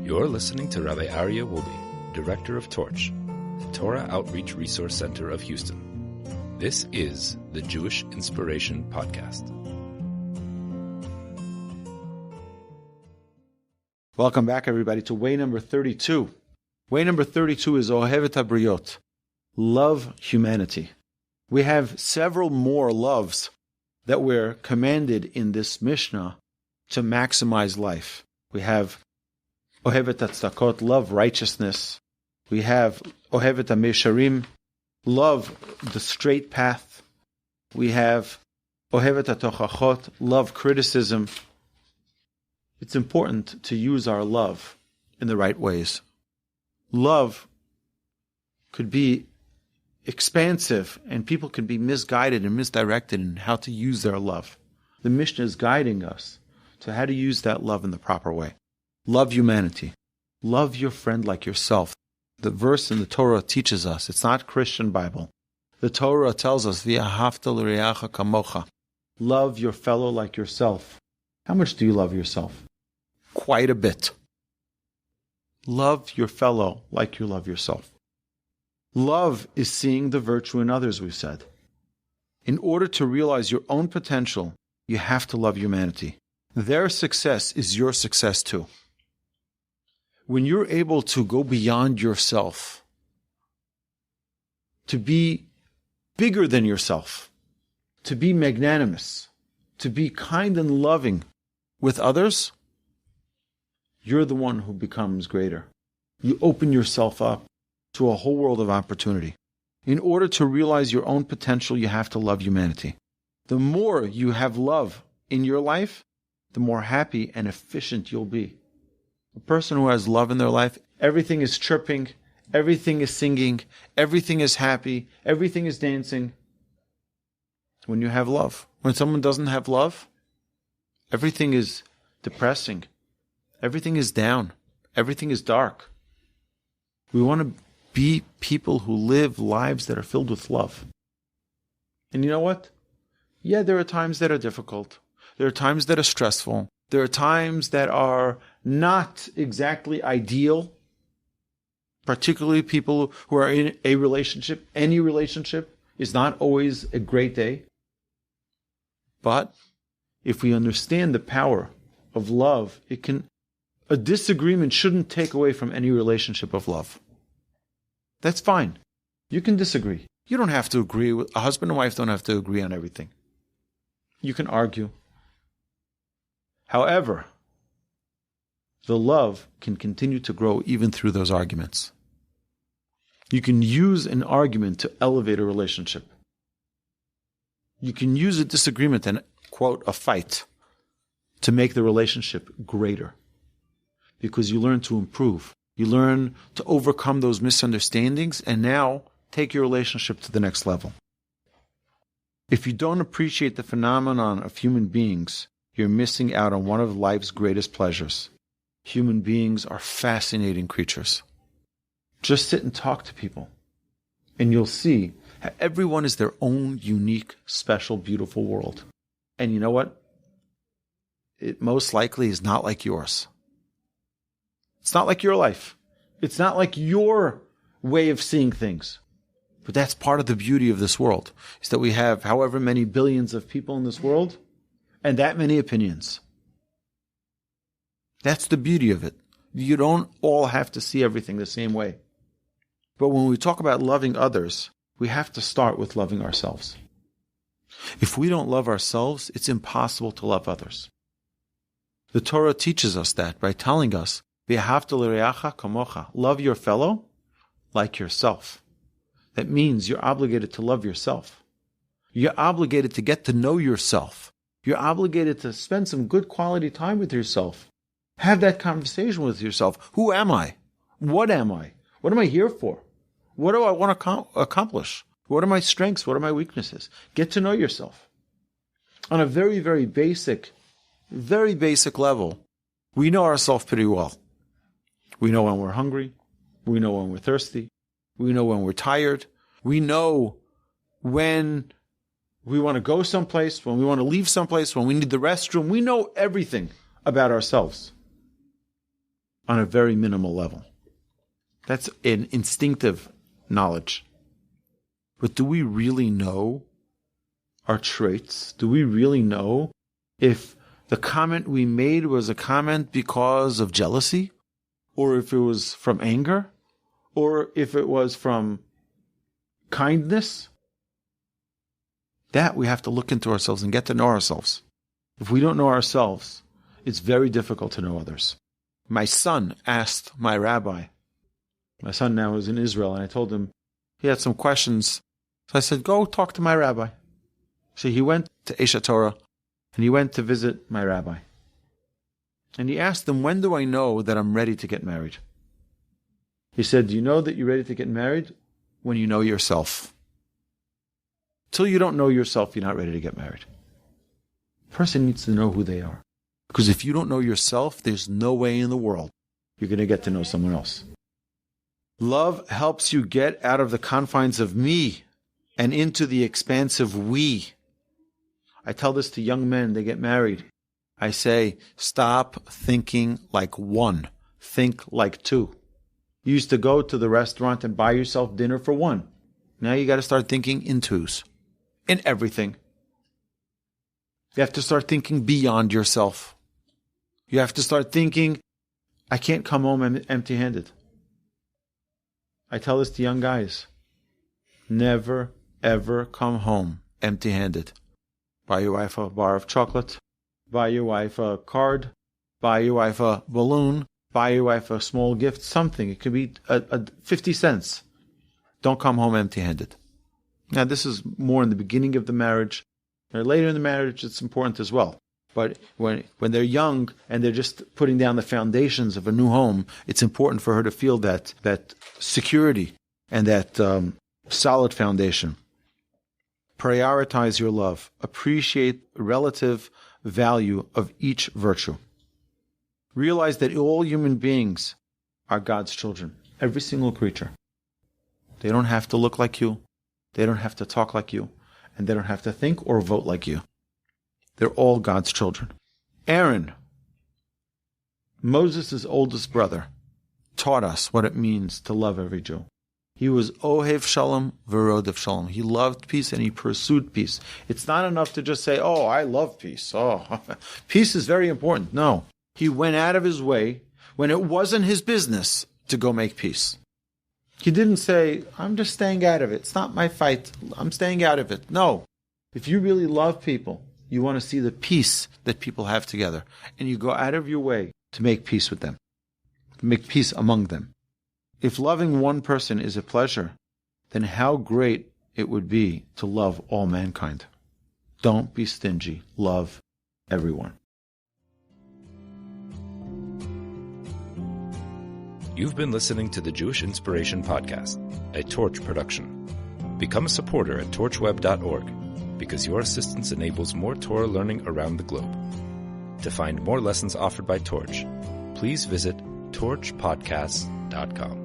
You're listening to Rabbi Aryeh Wolbe, Director of Torch, the Torah Outreach Resource Center of Houston. This is the Jewish Inspiration Podcast. Welcome back, everybody, to way number 32. Way number 32 is Oheiv Et Haberiot, love humanity. We have several more loves that we're commanded in this Mishna to maximize life. We have Oheiv Et Tzedakot, love righteousness. We have Oheiv Et Mesharim, love the straight path. We have Oheiv Et Tochachot, love criticism. It's important to use our love in the right ways. Love could be expansive, and people can be misguided and misdirected in how to use their love. The Mishna is guiding us to how to use that love in the proper way. Love humanity. Love your friend like yourself. The verse in the Torah teaches us. It's not Christian Bible. The Torah tells us, V'ahavta l'reacha kamocha. Love your fellow like yourself. How much do you love yourself? Quite a bit. Love your fellow like you love yourself. Love is seeing the virtue in others, we've said. In order to realize your own potential, you have to love humanity. Their success is your success too. When you're able to go beyond yourself, to be bigger than yourself, to be magnanimous, to be kind and loving with others, you're the one who becomes greater. You open yourself up to a whole world of opportunity. In order to realize your own potential, you have to love humanity. The more you have love in your life, the more happy and efficient you'll be. A person who has love in their life, everything is chirping, everything is singing, everything is happy, everything is dancing. When you have love. When someone doesn't have love, everything is depressing. Everything is down. Everything is dark. We want to be people who live lives that are filled with love. And you know what? Yeah, there are times that are difficult. There are times that are stressful. There are times that are not exactly ideal, particularly people who are in a relationship. Any relationship is not always a great day. But if we understand the power of love, a disagreement shouldn't take away from any relationship of love. That's fine. You can disagree. You don't have to agree. A husband and wife don't have to agree on everything. You can argue. However, the love can continue to grow even through those arguments. You can use an argument to elevate a relationship. You can use a disagreement and, quote, a fight to make the relationship greater. Because you learn to improve. You learn to overcome those misunderstandings and now take your relationship to the next level. If you don't appreciate the phenomenon of human beings, you're missing out on one of life's greatest pleasures. Human beings are fascinating creatures. Just sit and talk to people, and you'll see how everyone is their own unique, special, beautiful world. And you know what? It most likely is not like yours. It's not like your life. It's not like your way of seeing things. But that's part of the beauty of this world, is that we have however many billions of people in this world, and that many opinions. That's the beauty of it. You don't all have to see everything the same way. But when we talk about loving others, we have to start with loving ourselves. If we don't love ourselves, it's impossible to love others. The Torah teaches us that by telling us, V'ahavta l'reacha kamocha, love your fellow like yourself. That means you're obligated to love yourself. You're obligated to get to know yourself. You're obligated to spend some good quality time with yourself. Have that conversation with yourself. Who am I? What am I? What am I here for? What do I want to accomplish? What are my strengths? What are my weaknesses? Get to know yourself. On a very, very basic level, we know ourselves pretty well. We know when we're hungry. We know when we're thirsty. We know when we're tired. We know when we want to go someplace, when we want to leave someplace, when we need the restroom. We know everything about ourselves. on a very minimal level. That's an instinctive knowledge. But do we really know our traits? Do we really know if the comment we made was a comment because of jealousy? Or if it was from anger? Or if it was from kindness? That we have to look into ourselves and get to know ourselves. If we don't know ourselves, it's very difficult to know others. My son asked my rabbi. My son now is in Israel, and I told him he had some questions. So I said, go talk to my rabbi. So he went to Eshet Torah, and he went to visit my rabbi. And he asked him, when do I know that I'm ready to get married? He said, do you know that you're ready to get married? When you know yourself. Till you don't know yourself, you're not ready to get married. A person needs to know who they are. Because if you don't know yourself, there's no way in the world you're going to get to know someone else. Love helps you get out of the confines of me and into the expansive we. I tell this to young men, they get married. I say, stop thinking like one. Think like two. You used to go to the restaurant and buy yourself dinner for one. Now you got to start thinking in twos. In everything. You have to start thinking beyond yourself. You have to start thinking, I can't come home empty-handed. I tell this to young guys. Never, ever come home empty-handed. Buy your wife a bar of chocolate. Buy your wife a card. Buy your wife a balloon. Buy your wife a small gift, something. It could be 50 cents. Don't come home empty-handed. Now, this is more in the beginning of the marriage. Later in the marriage, it's important as well. But when they're young and they're just putting down the foundations of a new home, it's important for her to feel that security and that solid foundation. Prioritize your love. Appreciate the relative value of each virtue. Realize that all human beings are God's children. Every single creature. They don't have to look like you. They don't have to talk like you. And they don't have to think or vote like you. They're all God's children. Aaron, Moses' oldest brother, taught us what it means to love every Jew. He was Oheiv Shalom v'rodev Shalom. He loved peace and he pursued peace. It's not enough to just say, oh, I love peace. Oh, peace is very important. No. He went out of his way when it wasn't his business to go make peace. He didn't say, I'm just staying out of it. It's not my fight. I'm staying out of it. No. If you really love people, you want to see the peace that people have together. And you go out of your way to make peace with them. To make peace among them. If loving one person is a pleasure, then how great it would be to love all mankind. Don't be stingy. Love everyone. You've been listening to the Jewish Inspiration Podcast, a Torch production. Become a supporter at torchweb.org because your assistance enables more Torah learning around the globe. To find more lessons offered by Torch, please visit torchpodcasts.com.